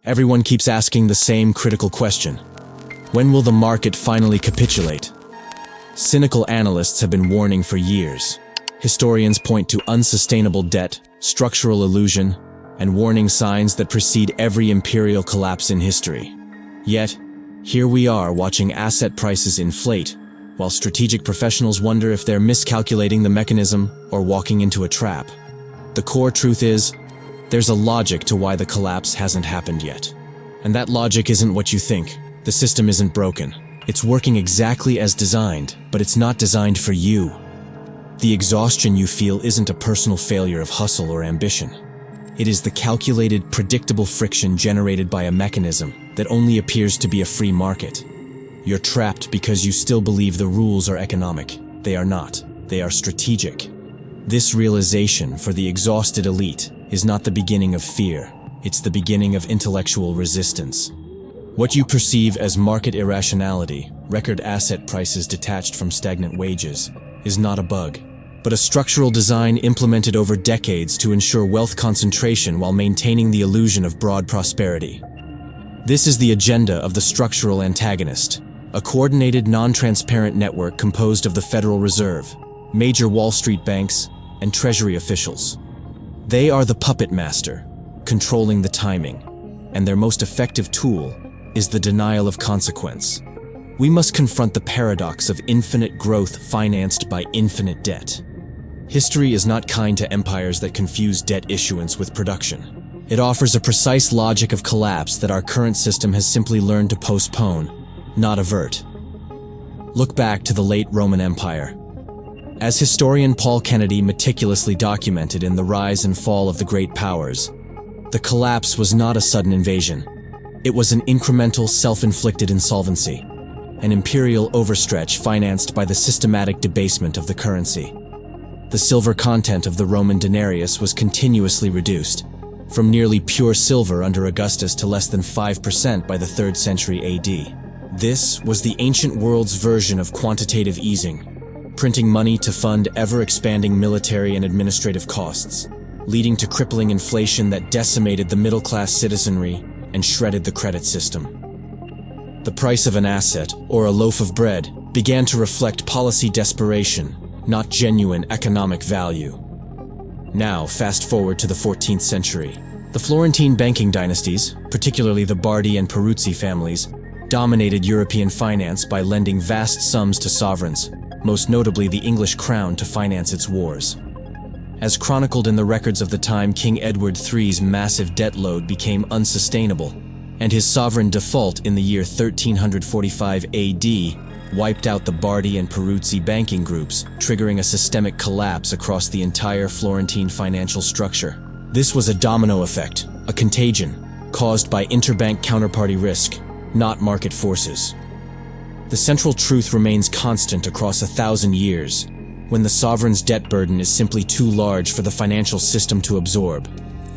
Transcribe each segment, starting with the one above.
Everyone keeps asking the same critical question. When will the market finally capitulate? Cynical analysts have been warning for years. Historians point to unsustainable debt, structural illusion, and warning signs that precede every imperial collapse in history. Yet, here we are watching asset prices inflate, while strategic professionals wonder if they're miscalculating the mechanism or walking into a trap. The core truth is, there's a logic to why the collapse hasn't happened yet. And that logic isn't what you think. The system isn't broken. It's working exactly as designed, but it's not designed for you. The exhaustion you feel isn't a personal failure of hustle or ambition. It is the calculated, predictable friction generated by a mechanism that only appears to be a free market. You're trapped because you still believe the rules are economic. They are not. They are strategic. This realization for the exhausted elite is not the beginning of fear. It's the beginning of intellectual resistance. What you perceive as market irrationality, record asset prices detached from stagnant wages, is not a bug, but a structural design implemented over decades to ensure wealth concentration while maintaining the illusion of broad prosperity. This is the agenda of the structural antagonist, a coordinated, non-transparent network composed of the Federal Reserve, major Wall Street banks, and Treasury officials. They are the puppet master, controlling the timing, and their most effective tool is the denial of consequence. We must confront the paradox of infinite growth financed by infinite debt. History is not kind to empires that confuse debt issuance with production. It offers a precise logic of collapse that our current system has simply learned to postpone, not avert. Look back to the late Roman Empire. As historian Paul Kennedy meticulously documented in The Rise and Fall of the Great Powers, the collapse was not a sudden invasion. It was an incremental, self-inflicted insolvency, an imperial overstretch financed by the systematic debasement of the currency. The silver content of the Roman denarius was continuously reduced, from nearly pure silver under Augustus to less than 5% by the 3rd century AD. This was the ancient world's version of quantitative easing, printing money to fund ever-expanding military and administrative costs, leading to crippling inflation that decimated the middle-class citizenry and shredded the credit system. The price of an asset, or a loaf of bread, began to reflect policy desperation, not genuine economic value. Now, fast forward to the 14th century. The Florentine banking dynasties, particularly the Bardi and Peruzzi families, dominated European finance by lending vast sums to sovereigns, most notably the English crown, to finance its wars. As chronicled in the records of the time, King Edward III's massive debt load became unsustainable, and his sovereign default in the year 1345 AD wiped out the Bardi and Peruzzi banking groups, triggering a systemic collapse across the entire Florentine financial structure. This was a domino effect, a contagion, caused by interbank counterparty risk, not market forces. The central truth remains constant across 1,000 years. When the sovereign's debt burden is simply too large for the financial system to absorb,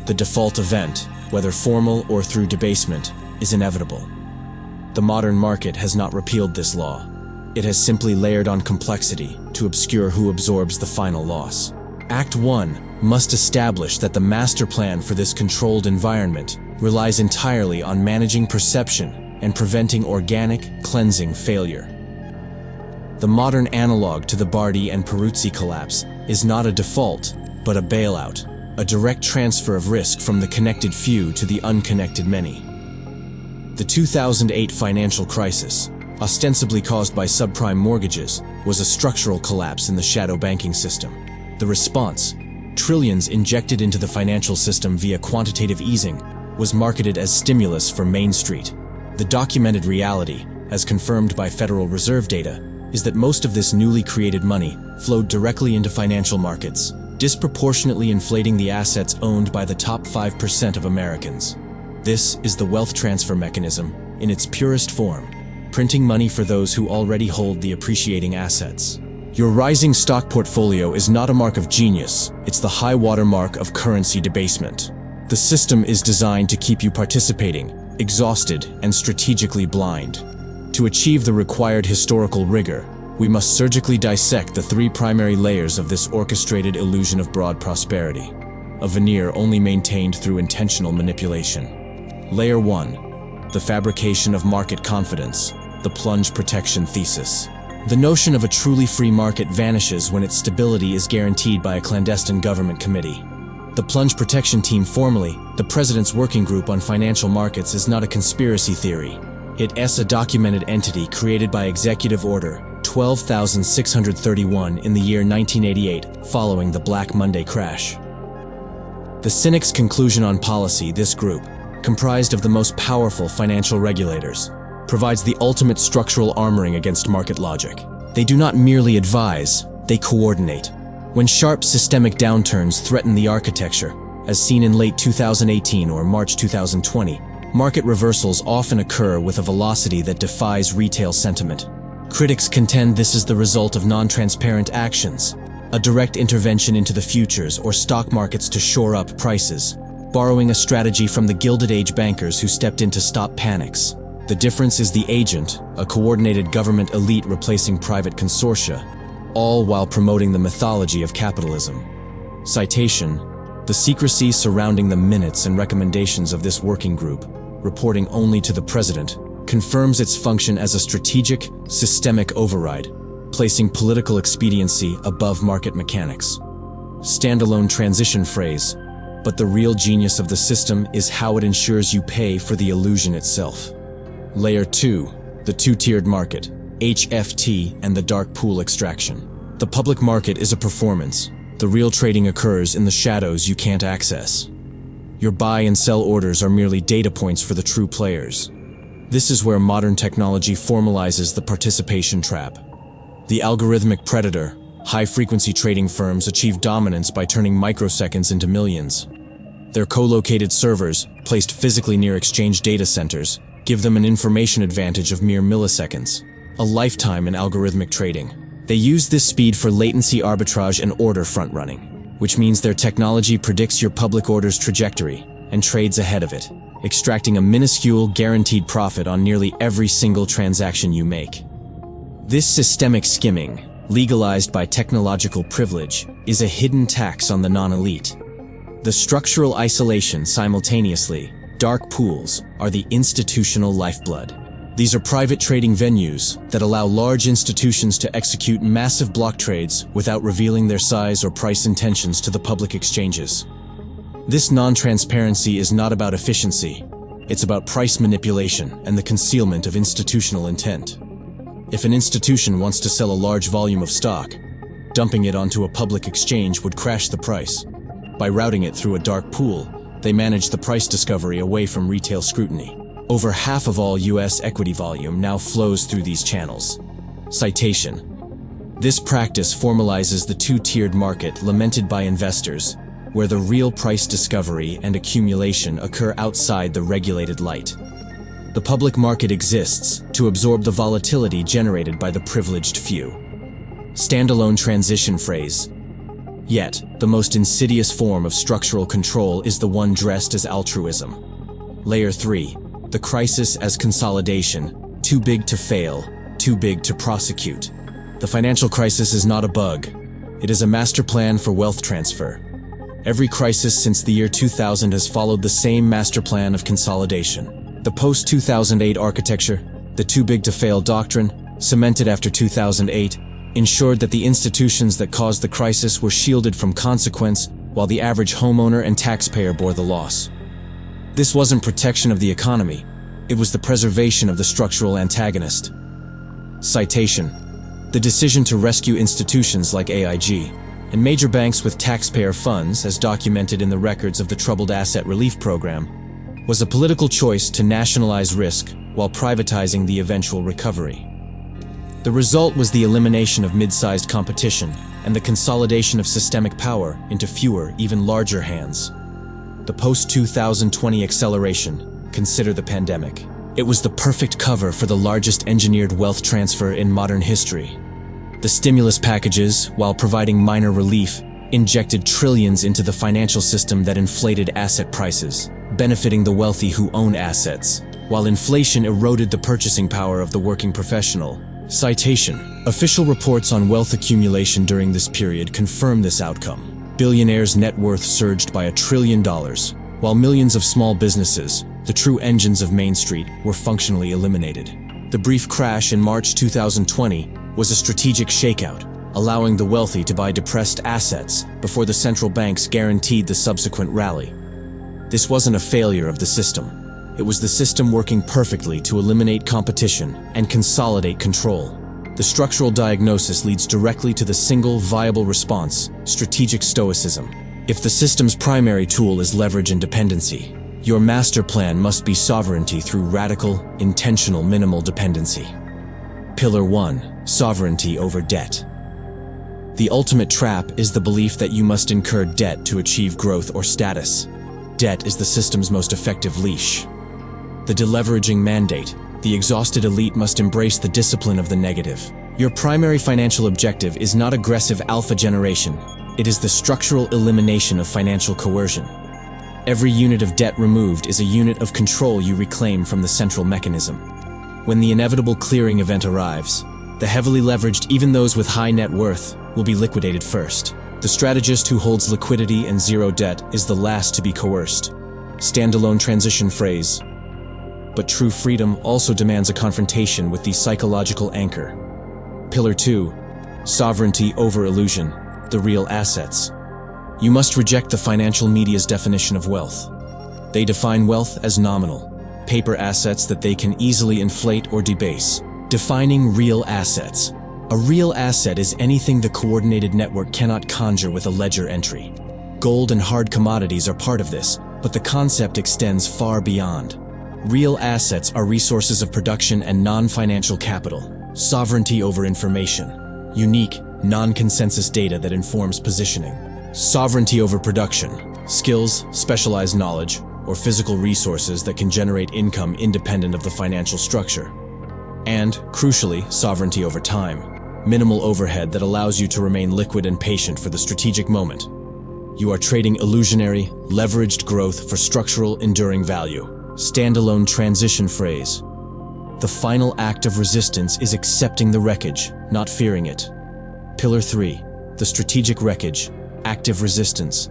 the default event, whether formal or through debasement, is inevitable. The modern market has not repealed this law. It has simply layered on complexity to obscure who absorbs the final loss. Act 1 must establish that the master plan for this controlled environment relies entirely on managing perception and preventing organic, cleansing failure. The modern analog to the Bardi and Peruzzi collapse is not a default, but a bailout, a direct transfer of risk from the connected few to the unconnected many. The 2008 financial crisis, ostensibly caused by subprime mortgages, was a structural collapse in the shadow banking system. The response, trillions injected into the financial system via quantitative easing, was marketed as stimulus for Main Street. The documented reality, as confirmed by Federal Reserve data, is that most of this newly created money flowed directly into financial markets, disproportionately inflating the assets owned by the top 5% of Americans. This is the wealth transfer mechanism in its purest form, printing money for those who already hold the appreciating assets. Your rising stock portfolio is not a mark of genius, it's the high water mark of currency debasement. The system is designed to keep you participating, exhausted, and strategically blind. To achieve the required historical rigor, we must surgically dissect the 3 primary layers of this orchestrated illusion of broad prosperity, a veneer only maintained through intentional manipulation. Layer 1. The fabrication of market confidence, the plunge protection thesis. The notion of a truly free market vanishes when its stability is guaranteed by a clandestine government committee. The plunge protection team, formerly the President's Working Group on Financial Markets, is not a conspiracy theory. It's a documented entity created by Executive Order 12,631 in the year 1988, following the Black Monday crash. The cynic's conclusion on policy: this group, comprised of the most powerful financial regulators, provides the ultimate structural armoring against market logic. They do not merely advise, they coordinate. When sharp systemic downturns threaten the architecture, as seen in late 2018 or March 2020, market reversals often occur with a velocity that defies retail sentiment. Critics contend this is the result of non-transparent actions, a direct intervention into the futures or stock markets to shore up prices, borrowing a strategy from the Gilded Age bankers who stepped in to stop panics. The difference is the agent, a coordinated government elite replacing private consortia, all while promoting the mythology of capitalism. Citation: the secrecy surrounding the minutes and recommendations of this working group, reporting only to the President, confirms its function as a strategic, systemic override, placing political expediency above market mechanics. Standalone transition phrase, but the real genius of the system is how it ensures you pay for the illusion itself. Layer 2. The two-tiered market, HFT, and the dark pool extraction. The public market is a performance. The real trading occurs in the shadows you can't access. Your buy and sell orders are merely data points for the true players. This is where modern technology formalizes the participation trap. The algorithmic predator, high-frequency trading firms achieve dominance by turning microseconds into millions. Their co-located servers, placed physically near exchange data centers, give them an information advantage of mere milliseconds, a lifetime in algorithmic trading. They use this speed for latency arbitrage and order front-running, which means their technology predicts your public order's trajectory and trades ahead of it, extracting a minuscule guaranteed profit on nearly every single transaction you make. This systemic skimming, legalized by technological privilege, is a hidden tax on the non-elite. The structural isolation simultaneously, dark pools, are the institutional lifeblood. These are private trading venues that allow large institutions to execute massive block trades without revealing their size or price intentions to the public exchanges. This non-transparency is not about efficiency. It's about price manipulation and the concealment of institutional intent. If an institution wants to sell a large volume of stock, dumping it onto a public exchange would crash the price. By routing it through a dark pool, they manage the price discovery away from retail scrutiny. Over half of all U.S. equity volume now flows through these channels. Citation: this practice formalizes the two-tiered market lamented by investors, where the real price discovery and accumulation occur outside the regulated light. The public market exists to absorb the volatility generated by the privileged few. Standalone transition phrase. Yet, the most insidious form of structural control is the one dressed as altruism. Layer 3. The crisis as consolidation, too big to fail, too big to prosecute. The financial crisis is not a bug. It is a master plan for wealth transfer. Every crisis since the year 2000 has followed the same master plan of consolidation. The post-2008 architecture, the too big to fail doctrine, cemented after 2008, ensured that the institutions that caused the crisis were shielded from consequence, while the average homeowner and taxpayer bore the loss. This wasn't protection of the economy, it was the preservation of the structural antagonist. Citation: the decision to rescue institutions like AIG and major banks with taxpayer funds, as documented in the records of the Troubled Asset Relief Program, was a political choice to nationalize risk while privatizing the eventual recovery. The result was the elimination of mid-sized competition and the consolidation of systemic power into fewer, even larger hands. The post-2020 acceleration, consider the pandemic. It was the perfect cover for the largest engineered wealth transfer in modern history. The stimulus packages, while providing minor relief, injected trillions into the financial system that inflated asset prices, benefiting the wealthy who own assets, while inflation eroded the purchasing power of the working professional. Citation: official reports on wealth accumulation during this period confirm this outcome. Billionaires' net worth surged by $1 trillion, while millions of small businesses, The true engines of Main Street were functionally eliminated. The brief crash in March 2020 was a strategic shakeout, allowing the wealthy to buy depressed assets before the central banks guaranteed the subsequent rally. This wasn't a failure of the system. It was the system working perfectly to eliminate competition and consolidate control. The structural diagnosis leads directly to the single viable response: strategic stoicism. If the system's primary tool is leverage and dependency, your master plan must be sovereignty through radical, intentional minimal dependency. Pillar 1. Sovereignty over debt. The ultimate trap is the belief that you must incur debt to achieve growth or status. Debt is the system's most effective leash. The deleveraging mandate: the exhausted elite must embrace the discipline of the negative. Your primary financial objective is not aggressive alpha generation. It is the structural elimination of financial coercion. Every unit of debt removed is a unit of control you reclaim from the central mechanism. When the inevitable clearing event arrives, the heavily leveraged, even those with high net worth, will be liquidated first. The strategist who holds liquidity and zero debt is the last to be coerced. Standalone transition phrase. But true freedom also demands a confrontation with the psychological anchor. Pillar 2. Sovereignty over illusion. The real assets. You must reject the financial media's definition of wealth. They define wealth as nominal, paper assets that they can easily inflate or debase. Defining real assets. A real asset is anything the coordinated network cannot conjure with a ledger entry. Gold and hard commodities are part of this, but the concept extends far beyond. Real assets are resources of production and non-financial capital. Sovereignty over information. Unique, non-consensus data that informs positioning. Sovereignty over production. Skills, specialized knowledge, or physical resources that can generate income independent of the financial structure. And, crucially, sovereignty over time. Minimal overhead that allows you to remain liquid and patient for the strategic moment. You are trading illusionary, leveraged growth for structural, enduring value. Standalone transition phrase. The final act of resistance is accepting the wreckage, not fearing it. Pillar 3. The strategic wreckage. Active resistance.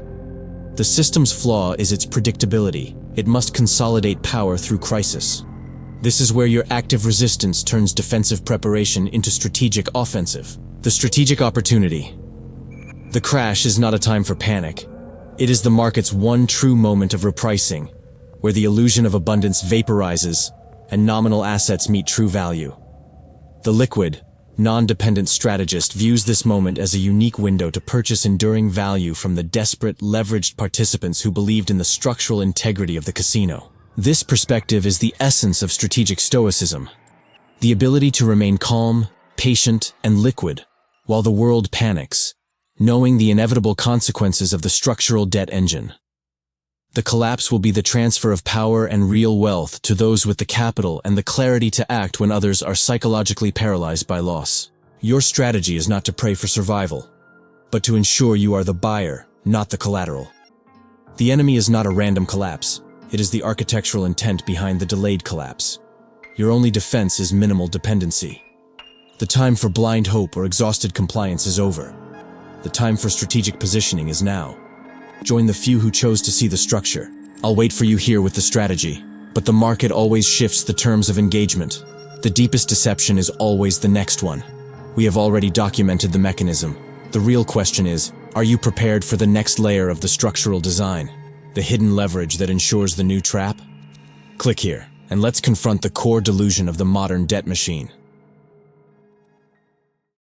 The system's flaw is its predictability. It must consolidate power through crisis. This is where your active resistance turns defensive preparation into strategic offensive. The strategic opportunity. The crash is not a time for panic. It is the market's one true moment of repricing, where the illusion of abundance vaporizes and nominal assets meet true value. The liquid, non-dependent strategist views this moment as a unique window to purchase enduring value from the desperate, leveraged participants who believed in the structural integrity of the casino. This perspective is the essence of strategic stoicism. The ability to remain calm, patient, and liquid while the world panics, knowing the inevitable consequences of the structural debt engine. The collapse will be the transfer of power and real wealth to those with the capital and the clarity to act when others are psychologically paralyzed by loss. Your strategy is not to pray for survival, but to ensure you are the buyer, not the collateral. The enemy is not a random collapse. It is the architectural intent behind the delayed collapse. Your only defense is minimal dependency. The time for blind hope or exhausted compliance is over. The time for strategic positioning is now. Join the few who chose to see the structure. I'll wait for you here with the strategy. But the market always shifts the terms of engagement. The deepest deception is always the next one. We have already documented the mechanism. The real question is, are you prepared for the next layer of the structural design? The hidden leverage that ensures the new trap? Click here, and let's confront the core delusion of the modern debt machine.